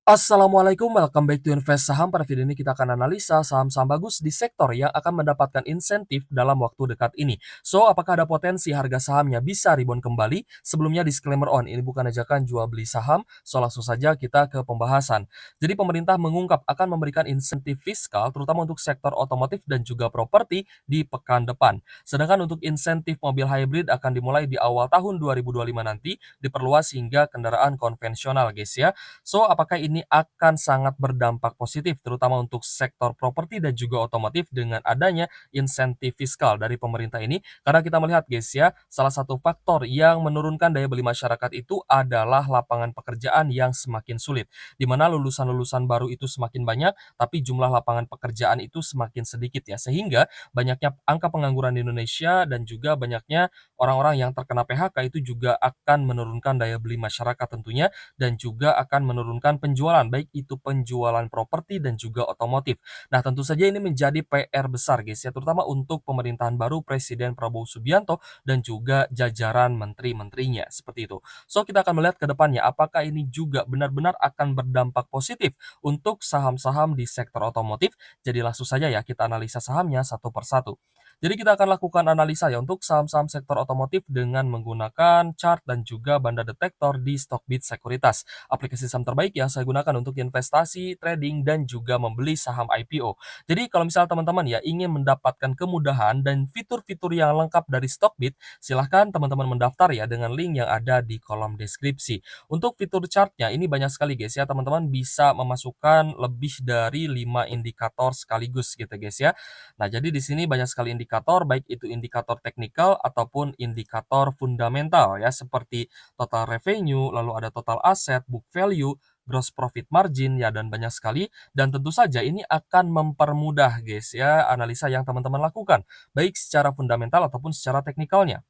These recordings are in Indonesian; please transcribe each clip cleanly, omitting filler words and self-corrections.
Assalamualaikum, welcome back to Invest Saham. Pada video ini kita akan analisa saham-saham bagus di sektor yang akan mendapatkan insentif dalam waktu dekat ini. So, apakah ada potensi harga sahamnya bisa rebound kembali? Sebelumnya disclaimer on, ini bukan ajakan jual beli saham, so langsung saja kita ke pembahasan. Jadi pemerintah mengungkap akan memberikan insentif fiskal terutama untuk sektor otomotif dan juga properti di pekan depan. Sedangkan untuk insentif mobil hybrid akan dimulai di awal tahun 2025 nanti, diperluas hingga kendaraan konvensional guys ya. So, apakah ini akan sangat berdampak positif terutama untuk sektor properti dan juga otomotif dengan adanya insentif fiskal dari pemerintah ini? Karena kita melihat guys ya, salah satu faktor yang menurunkan daya beli masyarakat itu adalah lapangan pekerjaan yang semakin sulit. Di mana lulusan-lulusan baru itu semakin banyak, tapi jumlah lapangan pekerjaan itu semakin sedikit ya. Sehingga banyaknya angka pengangguran di Indonesia dan juga banyaknya orang-orang yang terkena PHK itu juga akan menurunkan daya beli masyarakat tentunya dan juga akan menurunkan penjualan, baik itu penjualan properti dan juga otomotif. Nah, tentu saja ini menjadi PR besar guys ya, terutama untuk pemerintahan baru Presiden Prabowo Subianto dan juga jajaran menteri-menterinya, seperti itu. So, kita akan melihat ke depannya apakah ini juga benar-benar akan berdampak positif untuk saham-saham di sektor otomotif. Jadi langsung saja ya kita analisa sahamnya satu persatu. Jadi kita akan lakukan analisa ya untuk saham-saham sektor otomotif dengan menggunakan chart dan juga banda detektor di Stockbit Sekuritas. Aplikasi saham terbaik yang saya gunakan untuk investasi, trading, dan juga membeli saham IPO. Jadi kalau misal teman-teman ya ingin mendapatkan kemudahan dan fitur-fitur yang lengkap dari Stockbit, silahkan teman-teman mendaftar ya dengan link yang ada di kolom deskripsi. Untuk fitur chartnya ini banyak sekali guys ya, teman-teman bisa memasukkan lebih dari 5 indikator sekaligus gitu guys ya. Nah, jadi di sini banyak sekali indikator, baik itu indikator teknikal ataupun indikator fundamental ya, seperti total revenue, lalu ada total aset, book value, gross profit margin ya, dan banyak sekali. Dan tentu saja ini akan mempermudah guys ya analisa yang teman-teman lakukan, baik secara fundamental ataupun secara teknikalnya.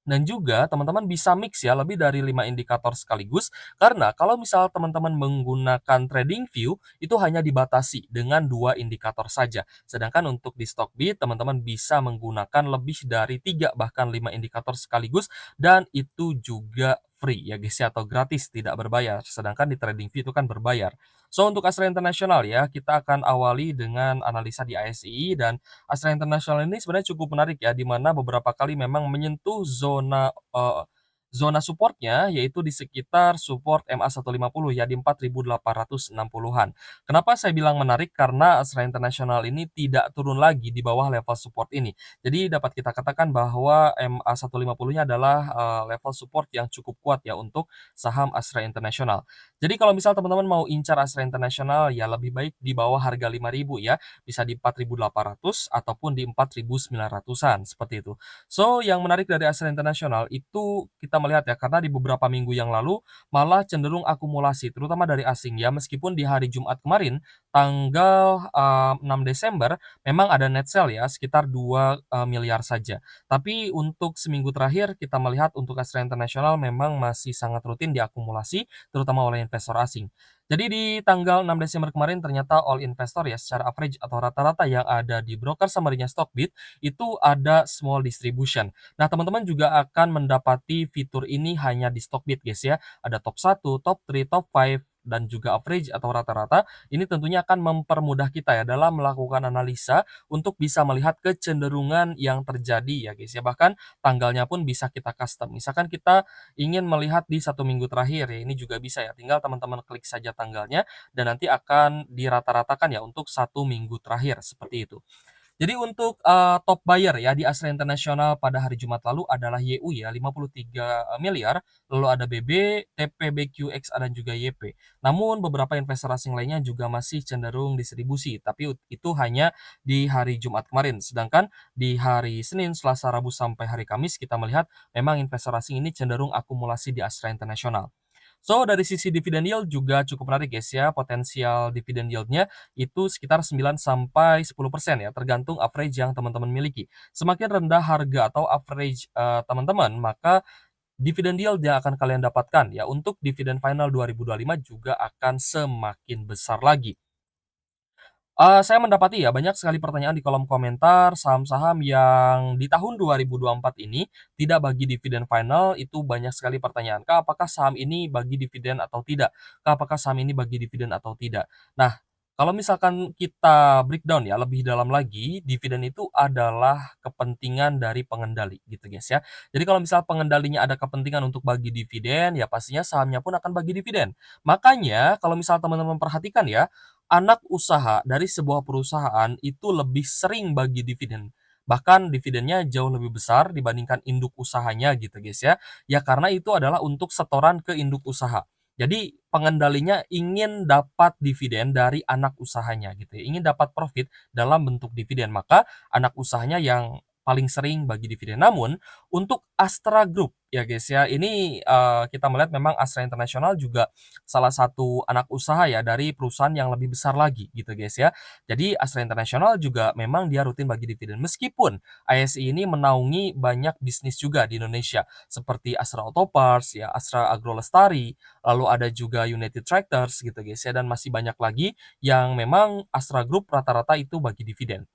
Dan juga teman-teman bisa mix ya lebih dari 5 indikator sekaligus, karena kalau misal teman-teman menggunakan TradingView itu hanya dibatasi dengan 2 indikator saja. Sedangkan untuk di Stockbit teman-teman bisa menggunakan lebih dari 3 bahkan 5 indikator sekaligus, dan itu juga free ya guys ya, atau gratis tidak berbayar. Sedangkan di TradingView itu kan berbayar. So untuk Astra International ya, kita akan awali dengan analisa di ASI, dan Astra International ini sebenarnya cukup menarik ya, di mana beberapa kali memang menyentuh zona supportnya, yaitu di sekitar support MA150 ya, di 4.860-an. Kenapa saya bilang menarik? Karena Astra International ini tidak turun lagi di bawah level support ini. Jadi dapat kita katakan bahwa MA150-nya adalah, level support yang cukup kuat ya untuk saham Astra International. Jadi kalau misal teman-teman mau incar Astra International ya lebih baik di bawah harga 5.000 ya, bisa di 4.800 ataupun di 4.900-an, seperti itu. So, yang menarik dari Astra International itu kita melihat ya, karena di beberapa minggu yang lalu malah cenderung akumulasi, terutama dari asing ya, meskipun di hari Jumat kemarin, tanggal 6 Desember, memang ada net sell ya, sekitar 2 miliar saja. Tapi untuk seminggu terakhir kita melihat untuk Astra International memang masih sangat rutin diakumulasi, terutama oleh investor asing. Jadi di tanggal 6 Desember kemarin ternyata all investor ya secara average atau rata-rata yang ada di broker summary-nya Stockbit itu ada small distribution. Nah, teman-teman juga akan mendapati fitur ini hanya di Stockbit guys ya. Ada top 1, top 3, top 5 dan juga average atau rata-rata. Ini tentunya akan mempermudah kita ya dalam melakukan analisa untuk bisa melihat kecenderungan yang terjadi ya guys ya. Bahkan tanggalnya pun bisa kita custom. Misalkan kita ingin melihat di 1 minggu terakhir ya, ini juga bisa ya. Tinggal teman-teman klik saja tanggalnya dan nanti akan dirata-ratakan ya untuk 1 minggu terakhir, seperti itu. Jadi untuk, top buyer ya di Astra International pada hari Jumat lalu adalah YU ya 53 miliar, lalu ada BB, TP, BQX, dan juga YP. Namun beberapa investor asing lainnya juga masih cenderung distribusi, tapi itu hanya di hari Jumat kemarin. Sedangkan di hari Senin, Selasa, Rabu, sampai hari Kamis kita melihat memang investor asing ini cenderung akumulasi di Astra International. So, dari sisi dividen yield juga cukup menarik guys ya, potensial dividen yield-nya itu sekitar 9 sampai 10% ya, tergantung average yang teman-teman miliki. Semakin rendah harga atau average, teman-teman, maka dividen yield yang akan kalian dapatkan ya untuk dividen final 2025 juga akan semakin besar lagi. Saya mendapati ya banyak sekali pertanyaan di kolom komentar, saham-saham yang di tahun 2024 ini tidak bagi dividen final, itu banyak sekali pertanyaan, "Kak, apakah saham ini bagi dividen atau tidak? Kak, apakah saham ini bagi dividen atau tidak?" Nah, kalau misalkan kita breakdown ya lebih dalam lagi, dividen itu adalah kepentingan dari pengendali gitu guys ya. Jadi kalau misal pengendalinya ada kepentingan untuk bagi dividen, ya pastinya sahamnya pun akan bagi dividen. Makanya kalau misal teman-teman perhatikan ya, anak usaha dari sebuah perusahaan itu lebih sering bagi dividen. Bahkan dividennya jauh lebih besar dibandingkan induk usahanya gitu guys ya. Ya karena itu adalah untuk setoran ke induk usaha. Jadi pengendalinya ingin dapat dividen dari anak usahanya gitu ya, ingin dapat profit dalam bentuk dividen. Maka anak usahanya yang paling sering bagi dividen. Namun untuk Astra Group ya guys ya, ini, kita melihat memang Astra International juga salah satu anak usaha ya dari perusahaan yang lebih besar lagi gitu guys ya. Jadi Astra International juga memang dia rutin bagi dividen. Meskipun ASI ini menaungi banyak bisnis juga di Indonesia seperti Astra Auto Parts ya, Astra Agro Lestari, lalu ada juga United Tractors gitu guys ya, dan masih banyak lagi yang memang Astra Group rata-rata itu bagi dividen.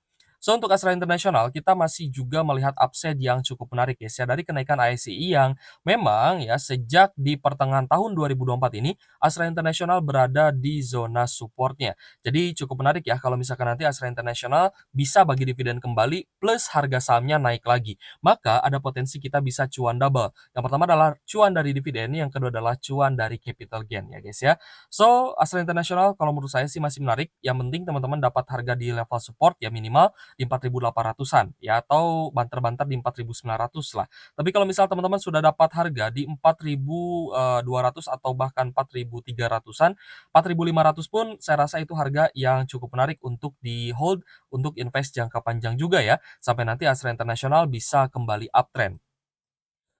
So, untuk Astra International, kita masih juga melihat upside yang cukup menarik guys ya, dari kenaikan ASI yang memang ya sejak di pertengahan tahun 2024 ini Astra International berada di zona supportnya. Jadi cukup menarik ya kalau misalkan nanti Astra International bisa bagi dividen kembali plus harga sahamnya naik lagi. Maka ada potensi kita bisa cuan double. Yang pertama adalah cuan dari dividen, yang kedua adalah cuan dari capital gain ya guys ya. So, Astra International kalau menurut saya sih masih menarik. Yang penting teman-teman dapat harga di level support ya minimal di 4.800-an ya, atau banter-banter di 4.900 lah. Tapi kalau misal teman-teman sudah dapat harga di 4.200 atau bahkan 4.300-an, 4.500 pun saya rasa itu harga yang cukup menarik untuk di-hold, untuk invest jangka panjang juga ya, sampai nanti Astra International bisa kembali uptrend.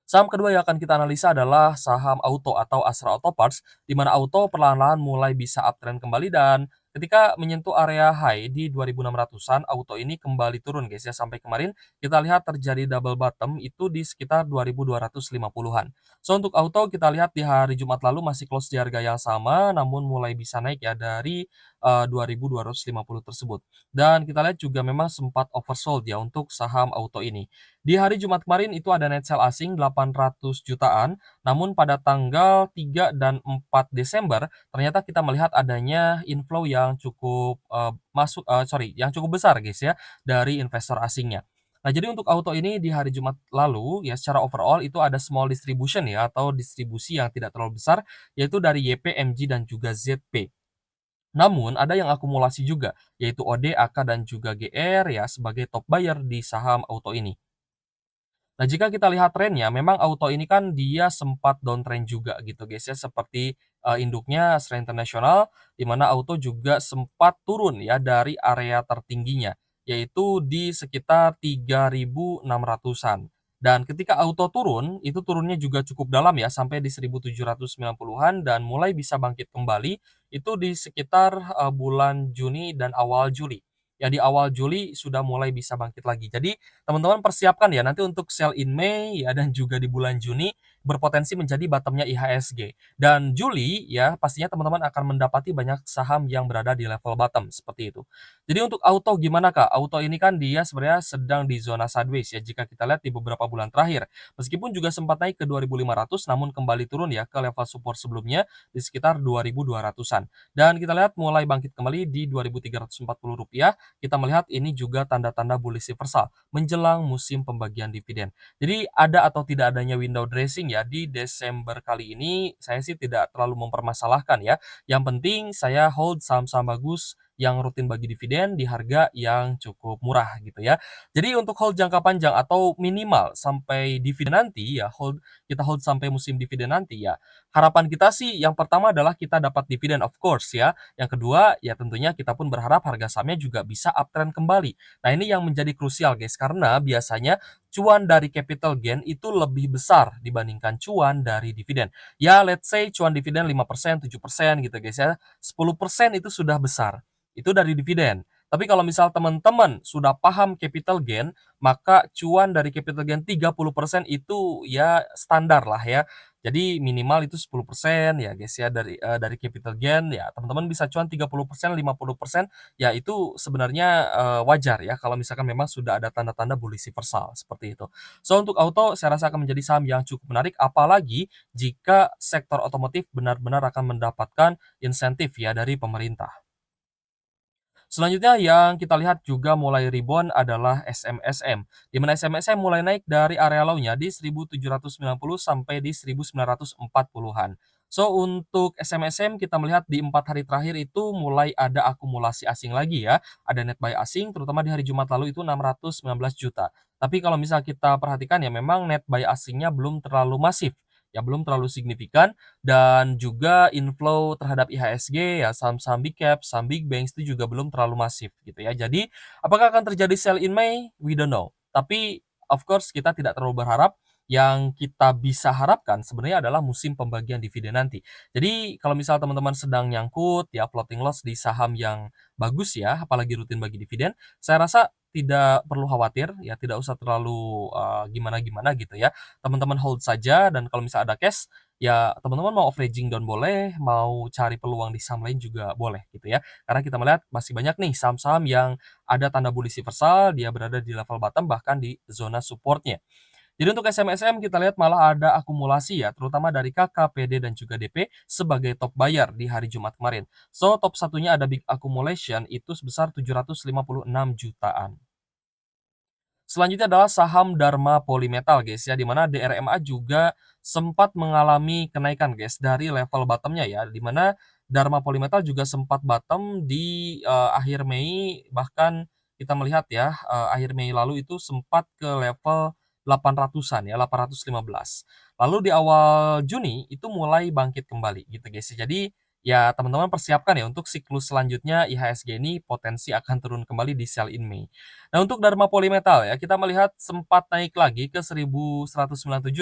Saham kedua yang akan kita analisa adalah saham auto atau Astra Auto Parts, di mana auto perlahan-lahan mulai bisa uptrend kembali dan ketika menyentuh area high di 2.600-an, auto ini kembali turun guys ya. Sampai kemarin kita lihat terjadi double bottom itu di sekitar 2.250-an. So untuk auto kita lihat di hari Jumat lalu masih close di harga yang sama, namun mulai bisa naik ya dari 2.250 tersebut. Dan kita lihat juga memang sempat oversold ya untuk saham auto ini. Di hari Jumat kemarin itu ada net sell asing 800 jutaan, namun pada tanggal 3 dan 4 Desember ternyata kita melihat adanya inflow yang cukup, yang cukup besar guys ya, dari investor asingnya. Nah, jadi untuk auto ini di hari Jumat lalu ya secara overall itu ada small distribution ya atau distribusi yang tidak terlalu besar, yaitu dari YP, MG, dan juga ZP. Namun ada yang akumulasi juga, yaitu OD, AK, dan juga GR ya sebagai top buyer di saham auto ini. Nah, jika kita lihat trennya, memang auto ini kan dia sempat downtrend juga gitu guys ya, seperti, induknya Astra International, di mana auto juga sempat turun ya dari area tertingginya, yaitu di sekitar 3.600-an. Dan ketika auto turun, itu turunnya juga cukup dalam ya, sampai di 1.790-an dan mulai bisa bangkit kembali, itu di sekitar, bulan Juni dan awal Juli. Ya di awal Juli sudah mulai bisa bangkit lagi. Jadi teman-teman persiapkan ya nanti untuk sell in Mei ya dan juga di bulan Juni berpotensi menjadi bottom-nya IHSG. Dan Juli ya pastinya teman-teman akan mendapati banyak saham yang berada di level bottom seperti itu. Jadi untuk auto gimana Kak? Auto ini kan dia sebenarnya sedang di zona sideways ya jika kita lihat di beberapa bulan terakhir. Meskipun juga sempat naik ke 2.500 namun kembali turun ya ke level support sebelumnya di sekitar 2.200-an. Dan kita lihat mulai bangkit kembali di Rp2.340. Kita melihat ini juga tanda-tanda bullish reversal menjelang musim pembagian dividen. Jadi ada atau tidak adanya window dressing ya di Desember kali ini, saya sih tidak terlalu mempermasalahkan ya. Yang penting saya hold saham-saham bagus yang rutin bagi dividen di harga yang cukup murah gitu ya. Jadi untuk hold jangka panjang atau minimal sampai dividen nanti ya, kita hold sampai musim dividen nanti ya. Harapan kita sih yang pertama adalah kita dapat dividen of course ya. Yang kedua ya tentunya kita pun berharap harga sahamnya juga bisa uptrend kembali. Nah, ini yang menjadi krusial guys, karena biasanya cuan dari capital gain itu lebih besar dibandingkan cuan dari dividen. Ya, let's say cuan dividen 5%, 7% gitu guys ya. 10% itu sudah besar. Itu dari dividen. Tapi kalau misal teman-teman sudah paham capital gain, maka cuan dari capital gain 30% itu ya standar lah ya. Jadi minimal itu 10% ya guys ya dari capital gain ya teman-teman bisa cuan 30%, 50% ya itu sebenarnya, wajar ya kalau misalkan memang sudah ada tanda-tanda bullish reversal seperti itu. So untuk auto saya rasa akan menjadi saham yang cukup menarik apalagi jika sektor otomotif benar-benar akan mendapatkan insentif ya dari pemerintah. Selanjutnya yang kita lihat juga mulai rebound adalah SMSM, di mana SMSM mulai naik dari area low-nya di 1790 sampai di 1940-an. So, untuk SMSM kita melihat di 4 hari terakhir itu mulai ada akumulasi asing lagi ya, ada net buy asing terutama di hari Jumat lalu itu 619 juta. Tapi kalau misal kita perhatikan ya memang net buy asingnya belum terlalu masif, ya belum terlalu signifikan dan juga inflow terhadap IHSG ya saham-saham big cap, saham big banks itu juga belum terlalu masif gitu ya. Jadi apakah akan terjadi sell in May? We don't know. Tapi of course kita tidak terlalu berharap. Yang kita bisa harapkan sebenarnya adalah musim pembagian dividen nanti. Jadi kalau misal teman-teman sedang nyangkut ya floating loss di saham yang bagus ya, apalagi rutin bagi dividen, saya rasa tidak perlu khawatir ya, tidak usah terlalu gimana-gimana gitu ya. Teman-teman hold saja dan kalau misal ada cash ya teman-teman mau averaging down boleh, mau cari peluang di saham lain juga boleh gitu ya. Karena kita melihat masih banyak nih saham-saham yang ada tanda bullish reversal, dia berada di level bottom bahkan di zona supportnya. Jadi untuk SMSM kita lihat malah ada akumulasi ya, terutama dari KKPD dan juga DP sebagai top buyer di hari Jumat kemarin. So top satunya ada big accumulation itu sebesar 756 jutaan. Selanjutnya adalah saham Dharma Polymetal guys ya, di mana DRMA juga sempat mengalami kenaikan guys dari level bottom-nya ya, di mana Dharma Polymetal juga sempat bottom di, akhir Mei, bahkan kita melihat ya, akhir Mei lalu itu sempat ke level 800-an ya, 815. Lalu di awal Juni itu mulai bangkit kembali gitu guys ya. Jadi ya teman-teman persiapkan ya untuk siklus selanjutnya IHSG ini potensi akan turun kembali di sell in Mei. Nah, untuk Dharma Polymetal ya, kita melihat sempat naik lagi ke 1197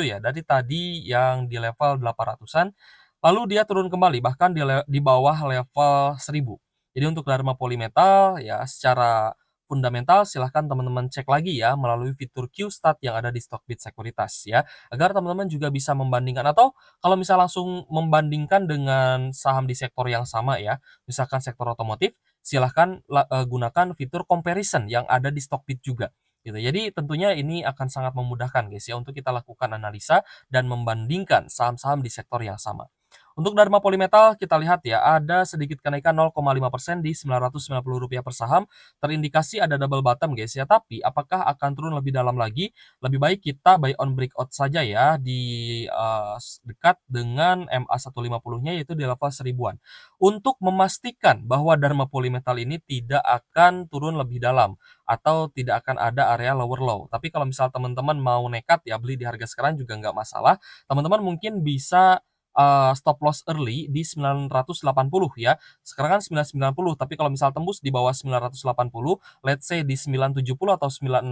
ya, dari tadi yang di level 800-an, lalu dia turun kembali bahkan di bawah level 1000. Jadi untuk Dharma Polymetal ya secara fundamental silahkan teman-teman cek lagi ya melalui fitur Qstat yang ada di Stockbit Sekuritas ya, agar teman-teman juga bisa membandingkan atau kalau misal langsung membandingkan dengan saham di sektor yang sama ya, misalkan sektor otomotif, silahkan gunakan fitur comparison yang ada di Stockbit juga, gitu. Jadi tentunya ini akan sangat memudahkan guys ya untuk kita lakukan analisa dan membandingkan saham-saham di sektor yang sama. Untuk Dharma Polymetal kita lihat ya ada sedikit kenaikan 0,5% di Rp990 per saham, terindikasi ada double bottom guys ya, tapi apakah akan turun lebih dalam lagi? Lebih baik kita buy on breakout saja ya di, dekat dengan MA150-nya yaitu di level 1000-an. Untuk memastikan bahwa Dharma Polymetal ini tidak akan turun lebih dalam atau tidak akan ada area lower low. Tapi kalau misal teman-teman mau nekat ya beli di harga sekarang juga nggak masalah, teman-teman mungkin bisa, stop loss early di 980 ya. Sekarang kan 990, tapi kalau misal tembus di bawah 980, let's say di 970 atau 960,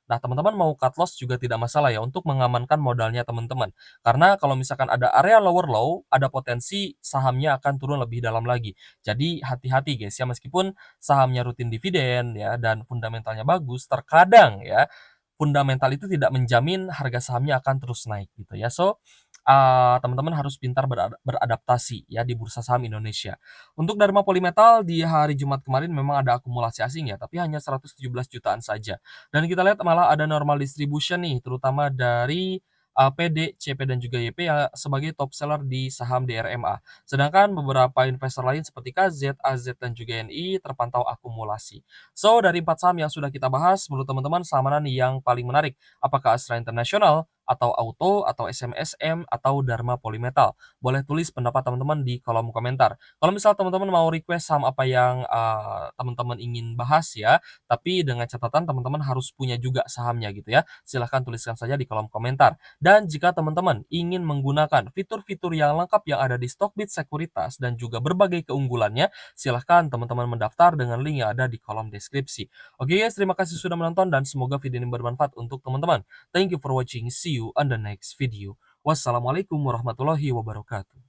nah teman-teman mau cut loss juga tidak masalah ya untuk mengamankan modalnya teman-teman. Karena kalau misalkan ada area lower low, ada potensi sahamnya akan turun lebih dalam lagi. Jadi hati-hati guys ya, meskipun sahamnya rutin dividen ya dan fundamentalnya bagus, terkadang ya fundamental itu tidak menjamin harga sahamnya akan terus naik gitu ya. So, teman-teman harus pintar beradaptasi ya di bursa saham Indonesia. Untuk Dharma Polymetal di hari Jumat kemarin memang ada akumulasi asing ya, tapi hanya 117 jutaan saja. Dan kita lihat malah ada normal distribution nih, terutama dari PD, CP, dan juga YP ya sebagai top seller di saham DRMA. Sedangkan beberapa investor lain seperti KZ, AZ, dan juga NI terpantau akumulasi. So, dari 4 saham yang sudah kita bahas, menurut teman-teman saham mana nih yang paling menarik? Apakah Astra International, atau Auto, atau SMSM, atau Dharma Polymetal? Boleh tulis pendapat teman-teman di kolom komentar. Kalau misal teman-teman mau request saham apa yang teman-teman ingin bahas ya, tapi dengan catatan teman-teman harus punya juga sahamnya gitu ya. Silahkan tuliskan saja di kolom komentar. Dan jika teman-teman ingin menggunakan fitur-fitur yang lengkap yang ada di Stockbit Sekuritas dan juga berbagai keunggulannya, silahkan teman-teman mendaftar dengan link yang ada di kolom deskripsi. Oke guys, terima kasih sudah menonton dan semoga video ini bermanfaat untuk teman-teman. Thank you for watching. See you on the next video. Wassalamualaikum warahmatullahi wabarakatuh.